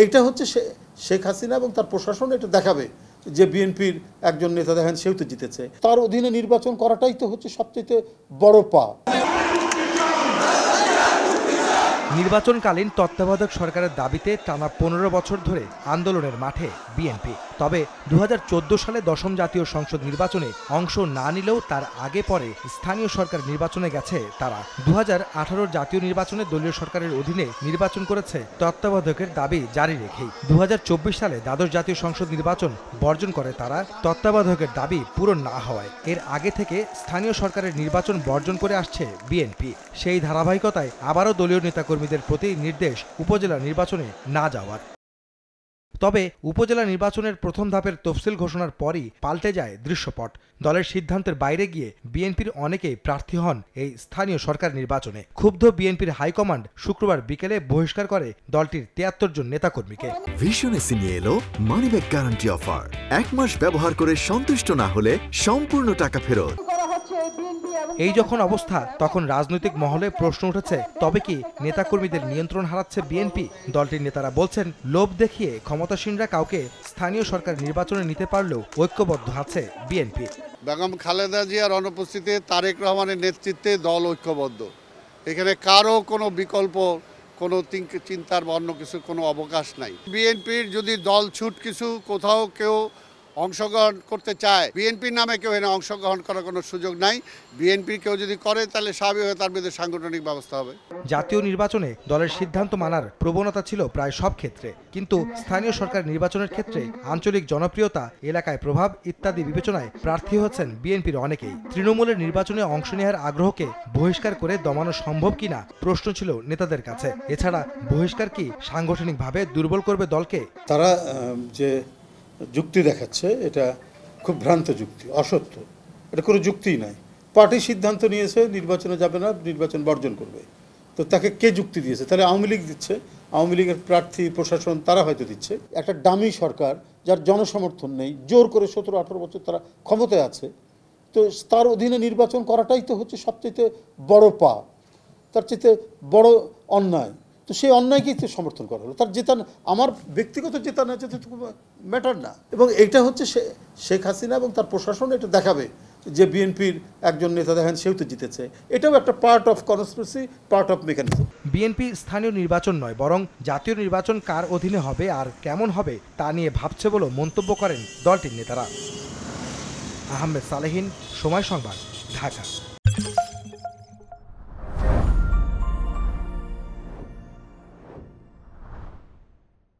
এইটা হচ্ছে শেখ হাসিনা এবং তার প্রশাসন এটা দেখাবে যে বিএনপির একজন নেতা দেখেন সেও তো জিতেছে, তার অধীনে নির্বাচন করাটাই তো হচ্ছে সবচেয়ে বড় পা। নির্বাচনকালীন তত্ত্বাবধায়ক সরকারের দাবিতে টানা ১৫ বছর ধরে আন্দোলনের মাঠে বিএনপি। তবে ২০১৪ সালে দশম জাতীয় সংসদ নির্বাচনে অংশ না নিলেও তার আগে পরে স্থানীয় সরকার নির্বাচনে গেছে তারা। ২০১৮ জাতীয় নির্বাচনে দলীয় সরকারের অধীনে নির্বাচন করেছে তত্ত্বাবধায়কের দাবি জারি রেখেই। ২০২৪ সালে দ্বাদশ জাতীয় সংসদ নির্বাচন বর্জন করে তারা তত্ত্বাবধায়কের দাবি পূরণ না হওয়ায়। এর আগে থেকে স্থানীয় সরকারের নির্বাচন বর্জন করে আসছে বিএনপি। সেই ধারাবাহিকতায় আবারও দলীয় নেতাকর্মীদের প্রতি নির্দেশ উপজেলা নির্বাচনে না যাওয়ার। তবে উপজেলা নির্বাচনের প্রথম ধাপের তফসিল ঘোষণার পরই পাল্টে যায় দৃশ্যপট। দলের সিদ্ধান্তের বাইরে গিয়ে বিএনপির অনেকেই প্রার্থী হন এই স্থানীয় সরকার নির্বাচনে। ক্ষুব্ধ বিএনপির হাইকমান্ড শুক্রবার বিকেলে বহিষ্কার করে দলটির ৭৩ জন নেতাকর্মীকে। ভিশন এসি নিয়ে এলো মানিব্যাগ গ্যারান্টি অফার। ১ মাস ব্যবহার করে সন্তুষ্ট না হলে সম্পূর্ণ টাকা ফেরত। এই যখন অবস্থা, তখন রাজনৈতিক মহলে প্রশ্ন উঠেছে, তবে কি নেতাকর্মীদের নিয়ন্ত্রণ হারাচ্ছে বিএনপি? দলটির নেতারা বলছেন, লোভ দেখিয়ে ক্ষমতাসীনরা কাউকে স্থানীয় সরকার নির্বাচনে নিতে পারলেও ঐক্যবদ্ধ আছে বিএনপি। বেগম খালেদা জিয়ার অনুপস্থিতিতে তারেক রহমানের নেতৃত্বে দল ঐক্যবদ্ধ। এখানে কারো কোনো বিকল্প, কোনো চিন্তার বা অন্য কিছু কোনো অবকাশ নাই। বিএনপির যদি দল ছুট কিছু কোথাও কেউ অংশগ্রহণ করতে চায়, বিএনপির নামে কেউ এখানে অংশগ্রহণ করার কোনো সুযোগ নাই। বিএনপি কেউ যদি করে তাহলে স্বাভাবিকভাবে তার বিরুদ্ধে সাংগঠনিক ব্যবস্থা হবে। জাতীয় নির্বাচনে দলের সিদ্ধান্ত মানার প্রবণতা ছিল প্রায় সব ক্ষেত্রে, কিন্তু স্থানীয় সরকার নির্বাচনের ক্ষেত্রে আঞ্চলিক জনপ্রিয়তা, এলাকায় প্রভাব ইত্যাদি বিবেচনায় প্রার্থী হচ্ছেন বিএনপির অনেকেই। তৃণমূলের নির্বাচনে অংশ নেওয়ার আগ্রহকে বহিষ্কার করে দমানো সম্ভব কিনা প্রশ্ন ছিল নেতাদের কাছে। এছাড়া বহিষ্কার কি সাংগঠনিকভাবে দুর্বল করবে দলকে? তারা যে যুক্তি দেখাচ্ছে এটা খুব ভ্রান্ত যুক্তি, অসত্য। এটা কোনো যুক্তিই নাই। পার্টি সিদ্ধান্ত নিয়েছে নির্বাচনে যাবে না, নির্বাচন বর্জন করবে। তো তাকে কে যুক্তি দিয়েছে? তাহলে আওয়ামী লীগ দিচ্ছে, আওয়ামী লীগের প্রার্থী প্রশাসন তারা হয়তো দিচ্ছে। একটা ডামি সরকার যার জনসমর্থন নেই, জোর করে ১৭-১৮ বছর তারা ক্ষমতায় আছে, তো তার অধীনে নির্বাচন করাটাই তো হচ্ছে সবচেয়ে বড় পা, তার চেয়ে বড় অন্যায়। তো সেই অন্যায়কেই তো সমর্থন করা হলো। তার জেতা, আমার ব্যক্তিগত জেতা না যেতে ম্যাটার না। এবং এইটা হচ্ছে শেখ হাসিনা এবং তার প্রশাসন এটা দেখাবে যে বিএনপির একজন নেতা দেখেন সেও তো জিতেছে। এটাও একটা part of conspiracy, part of mechanism. BNP স্থানীয় নির্বাচন নয়, বরং জাতীয় নির্বাচন কার অধীনে হবে আর কেমন হবে তা নিয়ে ভাবছে বলে মন্তব্য করেন দলটির নেতারা। আহমেদ সালেহীন, সময় সংবাদ, ঢাকা।